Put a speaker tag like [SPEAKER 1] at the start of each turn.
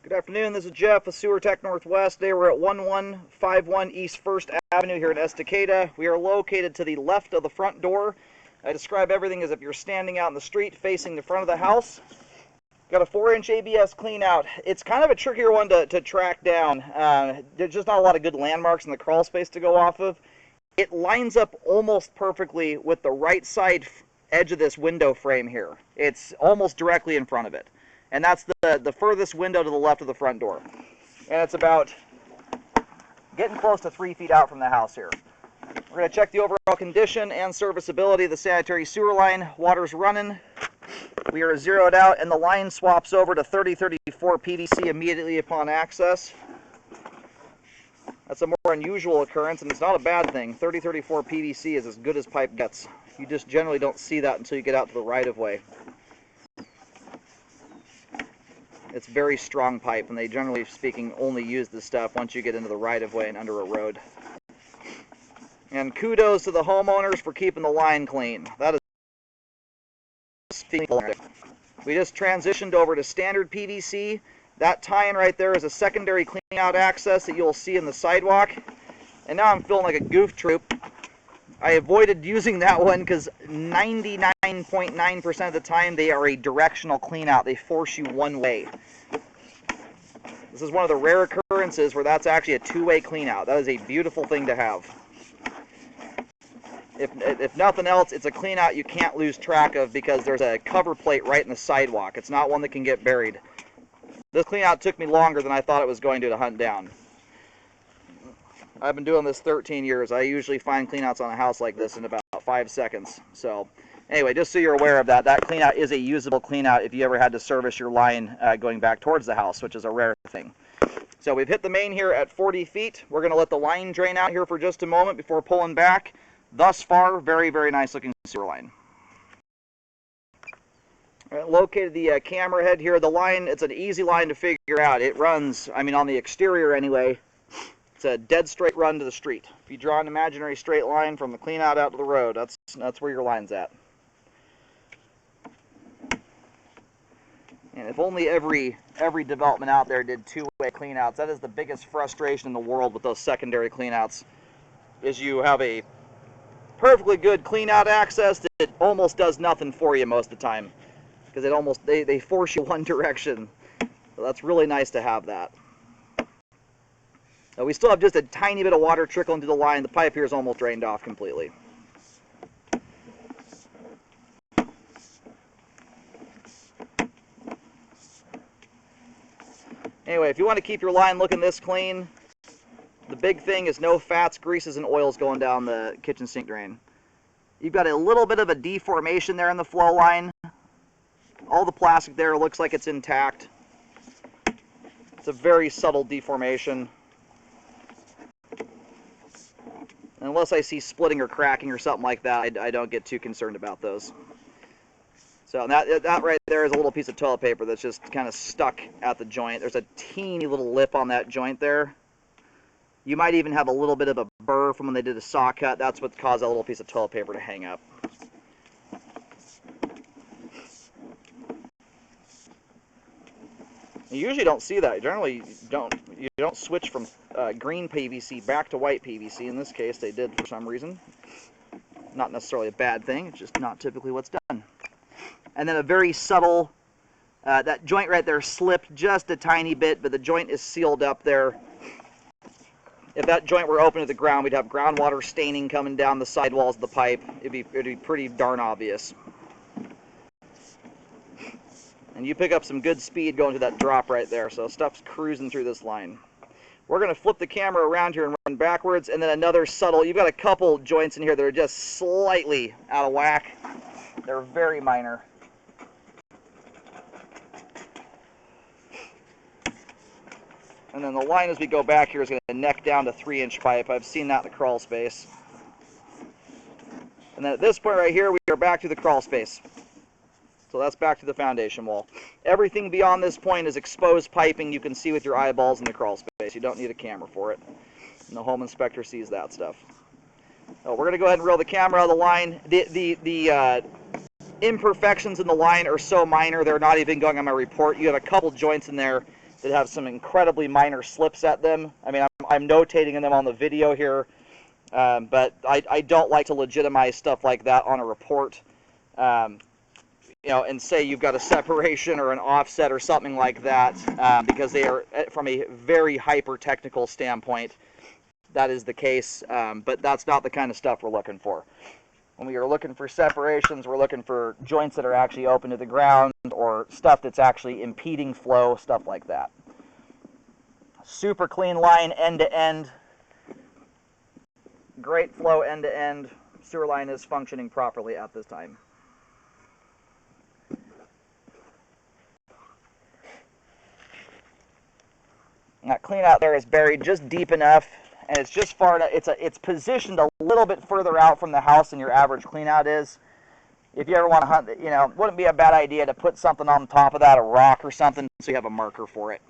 [SPEAKER 1] Good afternoon, this is Jeff with Sewer Tech Northwest. Today we're at 1151 East 1st Avenue here in Estacada. We are located to the left of the front door. I describe everything as if you're standing out in the street facing the front of the house. Got a 4-inch ABS clean out. It's kind of a trickier one to track down. There's just not a lot of good landmarks in the crawl space to go off of. It lines up almost perfectly with the right side edge of this window frame here. It's almost directly in front of it. And that's the furthest window to the left of the front door. And it's about getting close to 3 feet out from the house here. We're going to check the overall condition and serviceability of the sanitary sewer line. Water's running. We are zeroed out, and the line swaps over to 3034 PVC immediately upon access. That's a more unusual occurrence, and it's not a bad thing. 3034 PVC is as good as pipe gets. You just generally don't see that until you get out to the right-of-way. It's very strong pipe, and they generally speaking only use this stuff once you get into the right-of-way and under a road. And kudos to the homeowners for keeping the line clean. That is we just transitioned over to standard PVC. That tie-in right there is a secondary clean-out access that you'll see in the sidewalk. And now I'm feeling like a goof troop. I avoided using that one because 99.9% of the time they are a directional clean-out. They force you one way. This is one of the rare occurrences where that's actually a two-way clean-out. That is a beautiful thing to have. If nothing else, it's a clean-out you can't lose track of because there's a cover plate right in the sidewalk. It's not one that can get buried. This clean-out took me longer than I thought it was going to hunt down. I've been doing this 13 years. I usually find cleanouts on a house like this in about 5 seconds. So anyway, just so you're aware of that, that cleanout is a usable cleanout if you ever had to service your line going back towards the house, which is a rare thing. So we've hit the main here at 40 feet. We're going to let the line drain out here for just a moment before pulling back. Thus far, very, very nice looking sewer line. Located the camera head here. The line, it's an easy line to figure out. It runs, I mean on the exterior anyway, it's a dead straight run to the street. If you draw an imaginary straight line from the clean out to the road, that's where your line's at. And if only every development out there did two-way cleanouts. That is the biggest frustration in the world with those secondary cleanouts, is you have a perfectly good clean-out access that almost does nothing for you most of the time, because they force you one direction. So that's really nice to have that. We still have just a tiny bit of water trickling through the line. The pipe here is almost drained off completely. Anyway, if you want to keep your line looking this clean, the big thing is no fats, greases, and oils going down the kitchen sink drain. You've got a little bit of a deformation there in the flow line. All the plastic there looks like it's intact. It's a very subtle deformation. Unless I see splitting or cracking or something like that, I don't get too concerned about those. So that right there is a little piece of toilet paper that's just kind of stuck at the joint. There's a teeny little lip on that joint there. You might even have a little bit of a burr from when they did a saw cut. That's what caused that little piece of toilet paper to hang up. You usually don't see that. Generally, you don't switch from green PVC back to white PVC. In this case, they did for some reason. Not necessarily a bad thing. It's just not typically what's done. And then a very subtle, that joint right there slipped just a tiny bit, but the joint is sealed up there. If that joint were open to the ground, we'd have groundwater staining coming down the sidewalls of the pipe. It'd be pretty darn obvious. And you pick up some good speed going to that drop right there, so stuff's cruising through this line. We're going to flip the camera around here and run backwards, and then another subtle, you've got a couple joints in here that are just slightly out of whack. They're very minor. And then the line as we go back here is going to neck down to 3-inch pipe. I've seen that in the crawl space. And then at this point right here, we are back to the crawl space. So that's back to the foundation wall. Everything beyond this point is exposed piping you can see with your eyeballs in the crawl space. You don't need a camera for it. And the home inspector sees that stuff. So we're going to go ahead and reel the camera out of the line. The imperfections in the line are so minor they're not even going on my report. You have a couple joints in there that have some incredibly minor slips at them. I mean, I'm notating them on the video here, but I don't like to legitimize stuff like that on a report. You know, and say you've got a separation or an offset or something like that, because they are, from a very hyper-technical standpoint, that is the case, but that's not the kind of stuff we're looking for. When we are looking for separations, we're looking for joints that are actually open to the ground or stuff that's actually impeding flow, stuff like that. Super clean line end to end. Great flow end to end. Sewer line is functioning properly at this time. That clean out there is buried just deep enough, and it's just far enough. It's positioned a little bit further out from the house than your average clean out is. If you ever want to hunt, you know, wouldn't be a bad idea to put something on top of that, a rock or something, so you have a marker for it.